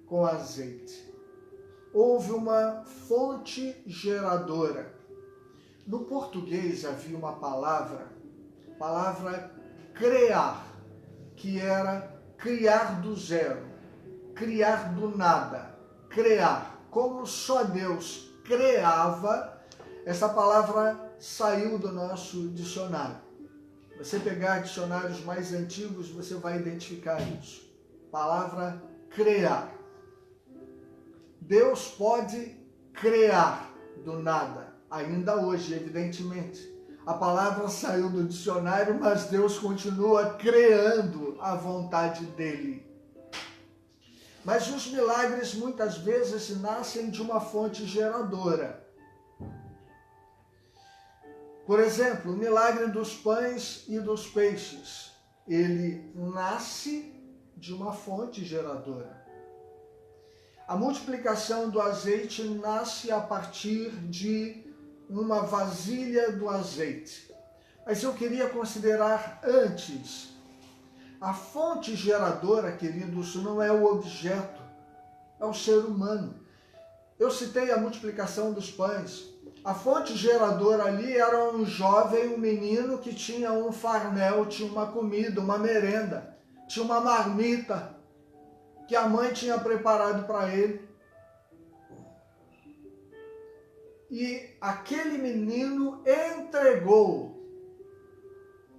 com azeite. Houve uma fonte geradora. No português havia uma palavra criar, que era criar do zero, criar do nada, criar. Como só Deus criava, essa palavra saiu do nosso dicionário. Você pegar dicionários mais antigos, você vai identificar isso. Palavra criar. Deus pode criar do nada, ainda hoje, evidentemente. A palavra saiu do dicionário, mas Deus continua criando a vontade dele. Mas os milagres muitas vezes nascem de uma fonte geradora. Por exemplo, o milagre dos pães e dos peixes. Ele nasce de uma fonte geradora. A multiplicação do azeite nasce a partir de uma vasilha do azeite. Mas eu queria considerar antes, a fonte geradora, queridos, não é o objeto, é o ser humano. Eu citei a multiplicação dos pães. A fonte geradora ali era um jovem, um menino que tinha um farnel, tinha uma comida, uma merenda, tinha uma marmita que a mãe tinha preparado para ele. E aquele menino entregou.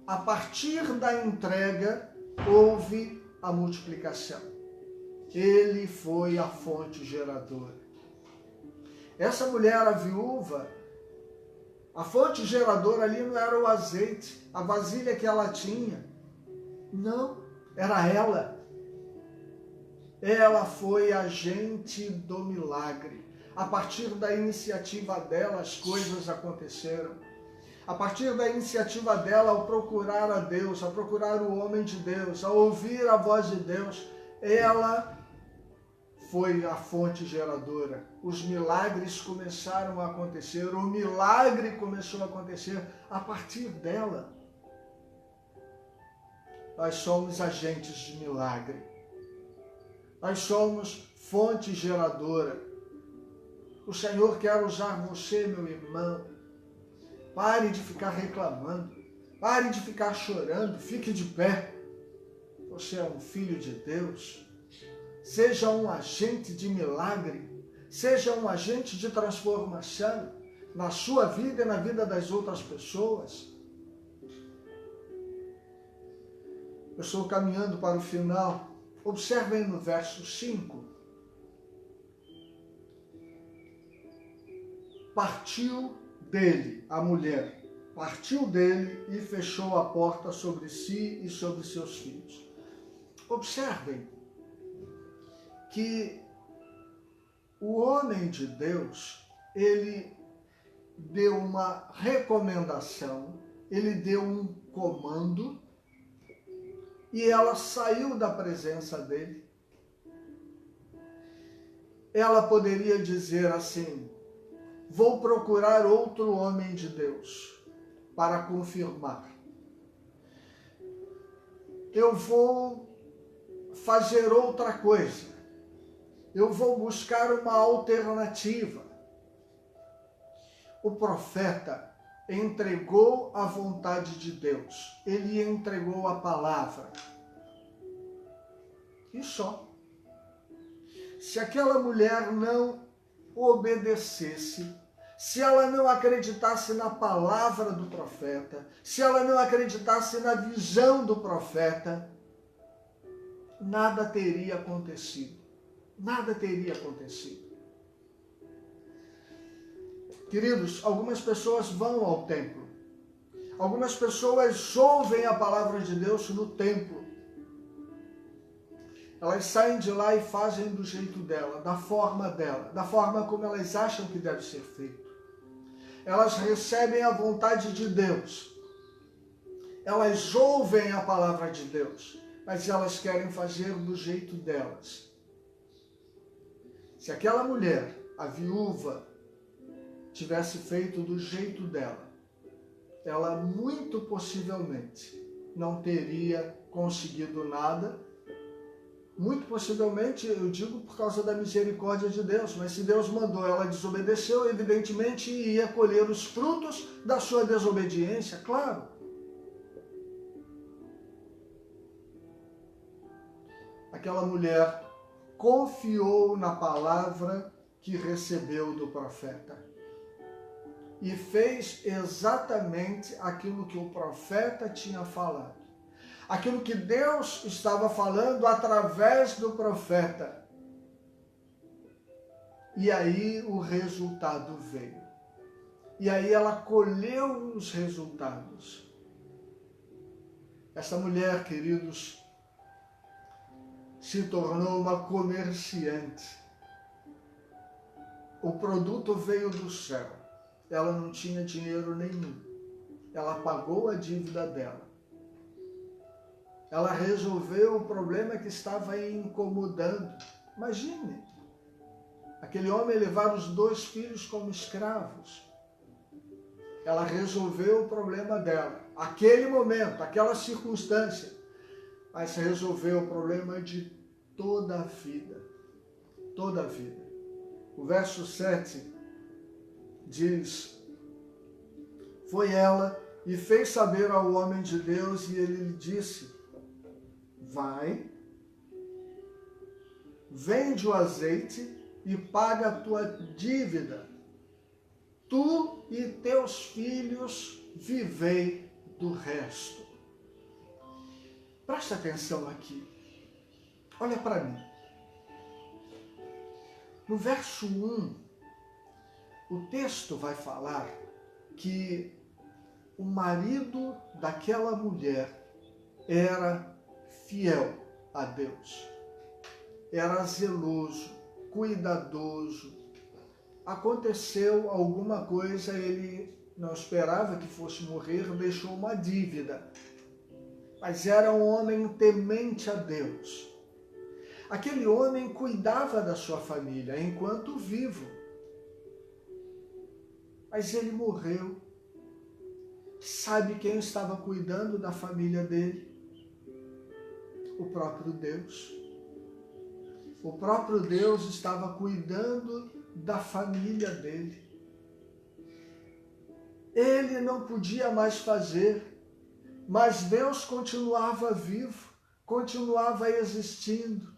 A partir da entrega, houve a multiplicação. Ele foi a fonte geradora. Essa mulher, a viúva, a fonte geradora ali não era o azeite, a vasilha que ela tinha. Não, era ela. Ela foi agente do milagre. A partir da iniciativa dela, as coisas aconteceram. A partir da iniciativa dela, ao procurar a Deus, a procurar o homem de Deus, a ouvir a voz de Deus, ela foi a fonte geradora. Os milagres começaram a acontecer, o milagre começou a acontecer a partir dela. Nós somos agentes de milagre. Nós somos fonte geradora. O Senhor quer usar você, meu irmão. Pare de ficar reclamando. Pare de ficar chorando. Fique de pé. Você é um filho de Deus. Seja um agente de milagre. Seja um agente de transformação na sua vida e na vida das outras pessoas. Eu estou caminhando para o final. Observem no verso 5. Partiu dele, a mulher, partiu dele e fechou a porta sobre si e sobre seus filhos. Observem que o homem de Deus, ele deu uma recomendação, ele deu um comando e ela saiu da presença dele. Ela poderia dizer assim: vou procurar outro homem de Deus para confirmar. Eu vou fazer outra coisa. Eu vou buscar uma alternativa. O profeta entregou a vontade de Deus. Ele entregou a palavra. E só. Se aquela mulher não obedecesse, se ela não acreditasse na palavra do profeta, se ela não acreditasse na visão do profeta, nada teria acontecido. Nada teria acontecido. Queridos, algumas pessoas vão ao templo. Algumas pessoas ouvem a palavra de Deus no templo. Elas saem de lá e fazem do jeito dela, da forma como elas acham que deve ser feito. Elas recebem a vontade de Deus. Elas ouvem a palavra de Deus, mas elas querem fazer do jeito delas. Se aquela mulher, a viúva, tivesse feito do jeito dela, ela muito possivelmente não teria conseguido nada. Muito possivelmente, eu digo por causa da misericórdia de Deus, mas se Deus mandou, ela desobedeceu, evidentemente ia colher os frutos da sua desobediência, claro. Aquela mulher confiou na palavra que recebeu do profeta e fez exatamente aquilo que o profeta tinha falado. Aquilo que Deus estava falando através do profeta. E aí o resultado veio. E aí ela colheu os resultados. Essa mulher, queridos, se tornou uma comerciante. O produto veio do céu. Ela não tinha dinheiro nenhum. Ela pagou a dívida dela. Ela resolveu o problema que estava incomodando. Imagine, aquele homem levar os 2 filhos como escravos. Ela resolveu o problema dela. Aquele momento, aquela circunstância. Mas resolveu o problema de toda a vida. Toda a vida. O verso 7 diz: foi ela e fez saber ao homem de Deus, e ele lhe disse: vai, vende o azeite e paga a tua dívida. Tu e teus filhos vivei do resto. Presta atenção aqui. Olha para mim. No verso 1, o texto vai falar que o marido daquela mulher era fiel a Deus. Era zeloso, cuidadoso. Aconteceu alguma coisa, ele não esperava que fosse morrer, deixou uma dívida. Mas era um homem temente a Deus. Aquele homem cuidava da sua família enquanto vivo. Mas ele morreu. Sabe quem estava cuidando da família dele? O próprio Deus. O próprio Deus estava cuidando da família dele. Ele não podia mais fazer, mas Deus continuava vivo, continuava existindo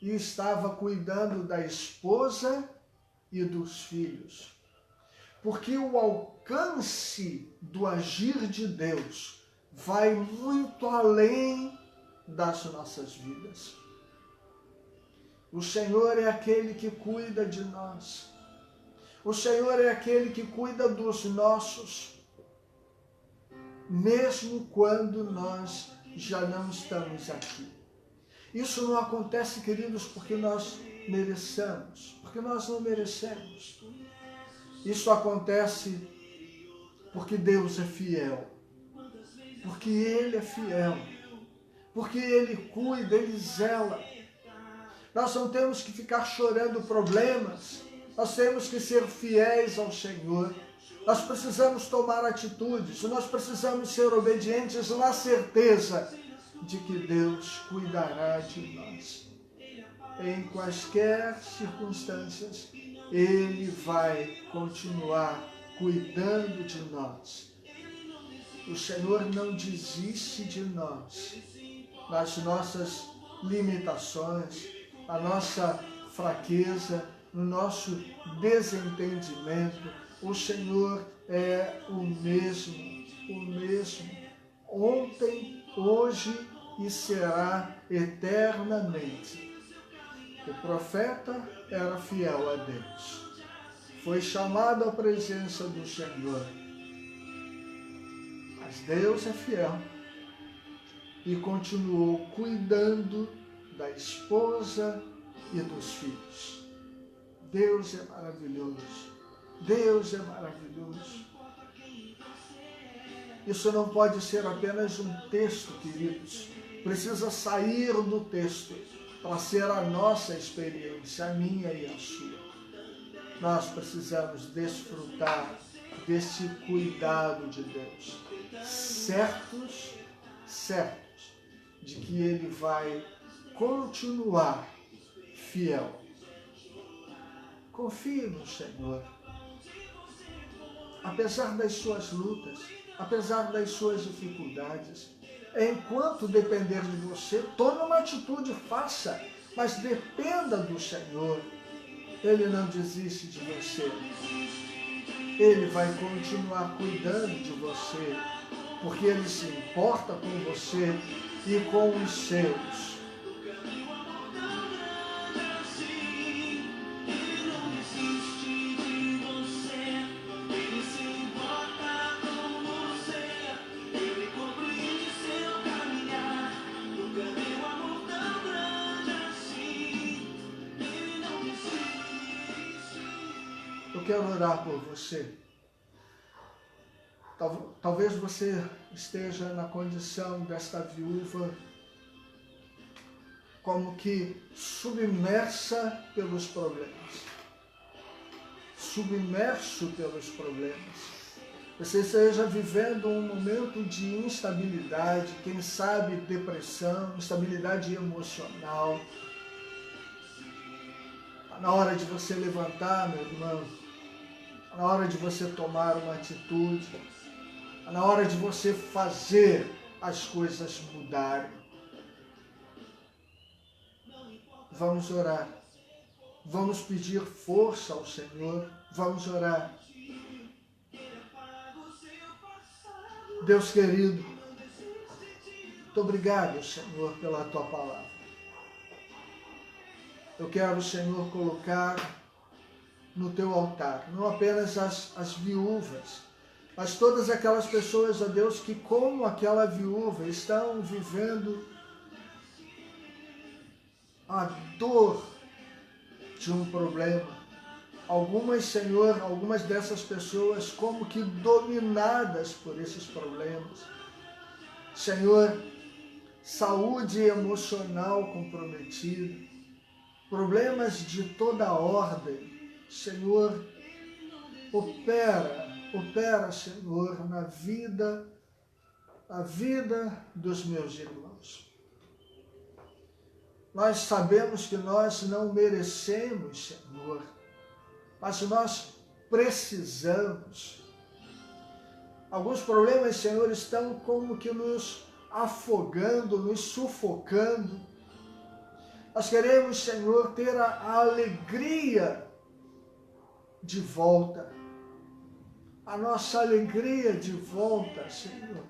e estava cuidando da esposa e dos filhos. Porque o alcance do agir de Deus vai muito além das nossas vidas. O Senhor é aquele que cuida de nós. O Senhor é aquele que cuida dos nossos, mesmo quando nós já não estamos aqui. Isso não acontece, queridos, porque nós mereçamos, porque nós não merecemos. Isso acontece porque Deus é fiel, porque Ele é fiel, porque Ele cuida, Ele zela. Nós não temos que ficar chorando problemas, nós temos que ser fiéis ao Senhor. Nós precisamos tomar atitudes, nós precisamos ser obedientes na certeza de que Deus cuidará de nós. em quaisquer circunstâncias, Ele vai continuar cuidando de nós. O Senhor não desiste de nós, nas nossas limitações, a nossa fraqueza, no nosso desentendimento. O Senhor é o mesmo ontem, hoje e será eternamente. O profeta era fiel a Deus, foi chamado à presença do Senhor, mas Deus é fiel e continuou cuidando da esposa e dos filhos. Deus é maravilhoso, Deus é maravilhoso. Isso não pode ser apenas um texto, queridos. Precisa sair do texto para ser a nossa experiência, a minha e a sua. Nós precisamos desfrutar desse cuidado de Deus, certos de que Ele vai continuar fiel. Confie no Senhor. Apesar das suas lutas, apesar das suas dificuldades, enquanto depender de você, tome uma atitude, faça, mas dependa do Senhor. Ele não desiste de você. Ele vai continuar cuidando de você, porque Ele se importa com você e com os seus. Eu quero orar por você. Talvez você esteja na condição desta viúva, como que submersa pelos problemas. Submerso pelos problemas. Você esteja vivendo um momento de instabilidade, quem sabe depressão, instabilidade emocional. Na hora de você levantar, meu irmão, na hora de você tomar uma atitude, na hora de você fazer as coisas mudarem. Vamos orar. Vamos pedir força ao Senhor. Vamos orar. Deus querido, muito obrigado, Senhor, pela Tua palavra. Eu quero, Senhor, colocar no Teu altar, não apenas as viúvas, mas todas aquelas pessoas, ó Deus, que como aquela viúva estão vivendo a dor de um problema. Algumas, Senhor, algumas dessas pessoas como que dominadas por esses problemas. Senhor, saúde emocional comprometida, problemas de toda ordem. Senhor, opera, Senhor, na vida dos meus irmãos. Nós sabemos que nós não merecemos, Senhor, mas nós precisamos. Alguns problemas, Senhor, estão como que nos afogando, nos sufocando. Nós queremos, Senhor, ter a alegria de volta. A nossa alegria de volta, Senhor.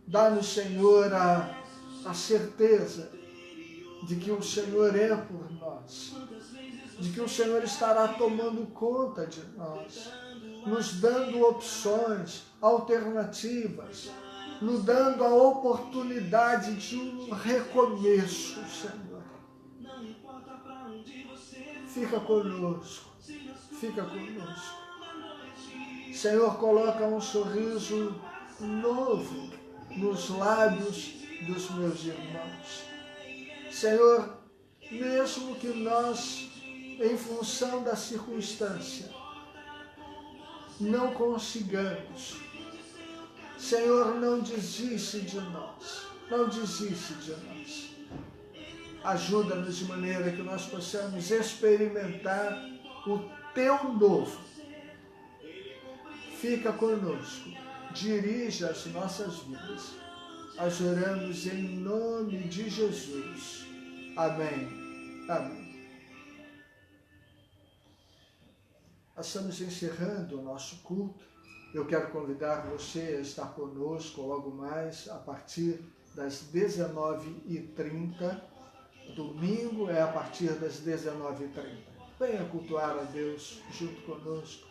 Dá-nos, Senhor, a certeza de que o Senhor é por nós, de que o Senhor estará tomando conta de nós, nos dando opções, alternativas, nos dando a oportunidade de um recomeço, Senhor. Fica conosco, fica conosco. Senhor, coloca um sorriso novo nos lábios dos meus irmãos. Senhor, mesmo que nós, em função da circunstância, não consigamos, Senhor, não desiste de nós. Não desiste de nós. Ajuda-nos de maneira que nós possamos experimentar o teu novo. Fica conosco, dirige as nossas vidas. Nós oramos em nome de Jesus. Amém. Amém. Estamos encerrando o nosso culto. Eu quero convidar você a estar conosco logo mais a partir das 19h30. Domingo é a partir das 19h30. Venha cultuar a Deus junto conosco.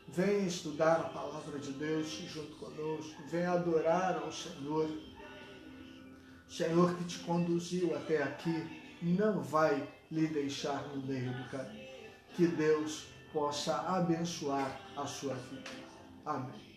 Venha estudar a palavra de Deus junto conosco. Venha adorar ao Senhor. O Senhor que te conduziu até aqui não vai lhe deixar no meio do caminho. Que Deus possa abençoar a sua vida. Amém.